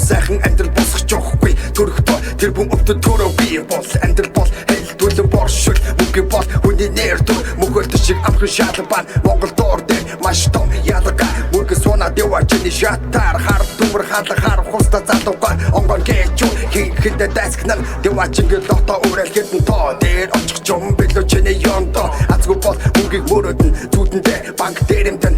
сайхан амьдрал босгож явахгүй төрөхдөө тэр бүм өвдөд төрөө би бол амьдрал бол хэлдүүлэн боршил мөнгө бол хүний нэр төр мөхөлт шиг амхан шалбан Монгол доор дээр маш том ялга мөнгө сууна дэвачны шатар хар дүмэр халахар хуста залуугаар онгон гэж хийхэд дэскнал дэвачинг лото өрөл хэдэн тоо дээр очих юм билүү чиний ёндо азгүй бол мөнгийг мөрөдөн зүудэндээ банк дээрэмтэн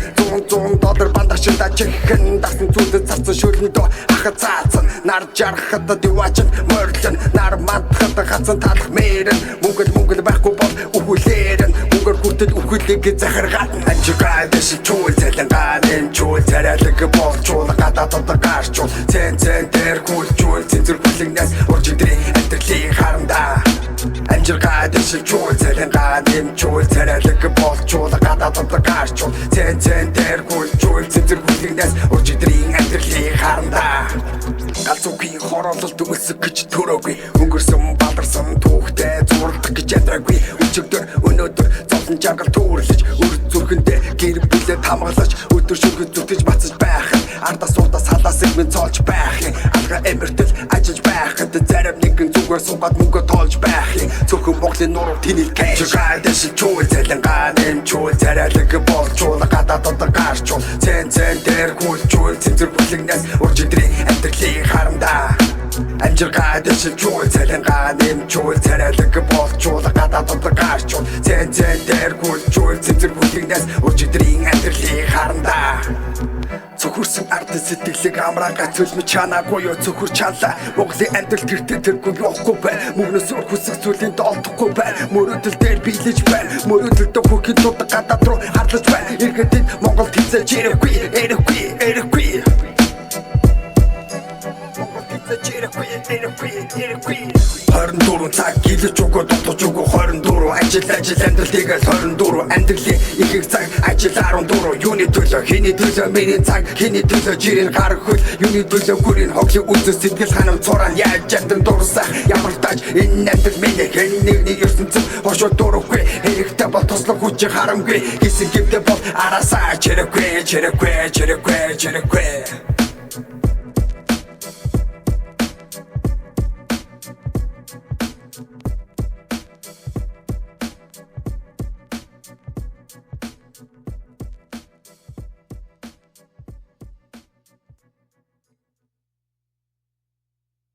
$100 бандашинда чихэн дасан зүудэд цацсан шөлөндөө ахад цаацсан нар жарахад дэвачин мөрлөн нар мандахад хацсан талах мэрэн мөнгөл байхгүй бол үхүүлэрэн мөнгөр хүртэл үхүүлэг захаргаад анжигай дэш чуул цалингаа нэм чуул царайлаг болчуул гадаадд гарчуул цэн дээр гүйлчуул цэнзэр хүлэгнээс уржигдрийн амьдралыг харандаа анжигай дэш чуул цалингаа нэм чуул царайлаг болчуул гадаадд гарчуул цэн дээр гүйлчуул цэнзэр хүлэгнээс уржигдрийн амьдралыг харандаа галзуугийн хороололд өсөг гэж төрөөгүй өнгөрсөн баларсан түүхтэй зурлах гэж ядраагүй өчигдөр өнөөдөр зовлон жаргал түүрлэж өр зүрхэндээ гэр бүлээ хамгаалж өдөр шөнөгүй зүтгэж бацаж байх ардаа суудаа салаас минь цоолж байх алга эмэртэл ажиллаж байхад зарим нэгэн зүгээр суугаад мөнгө тоолж байх зөвхөн Монголын нуруу тэнэлгэн жигайдэш чуул цалингаа нэм чуул царайлаг болчуул гадаадд гарчуул цэн дээр гүйлчуул цэнзэр бүлэгнээс уржигдрийн амьдралыг харандаа амжиргай дэш чуул цалингаа нэм чуул царайлаг болчуул гадаадд гарчуул цэн дээр гүйлчуул цэнзэр бүлэгнээс уржигдрийн амьдралыг харандаа Цөхөрсөн ард сэтгэлийг амраагаа цөлмө чанаагүй юу цөхөр чанлаа Монголын амьдрал тэртээ тэргүй явахгүй байна мөнөөс өр хүсэх зүйлийн доолдохгүй байна мөрөөдөл дээр биелэж байна мөрөөдөлдөө хүүхдийн тулд гадаад руу харлаж байна иргэдэд Монголд хизээж ирэхгүй 24 цаг гэлж өгөө дутгаж өгөө 24 ажил амьдралыг 24 амьдралын ихийг цаг ажил 14 юуны төлөө хэний төлөө миний цаг хэний төлөө жирийн гар хөл юуны төлөө гүрийн хоглын үзэс сэтгэл ханам цураа яаж ятан дурсах ямар тааж энэ амьдрал миний хэн нэгний ертөнцөд бошоо дурахгүй хэрэгтэй бол туслах хүч харамгүй хэсэг гэвдэ бол араасаа чирэхгүй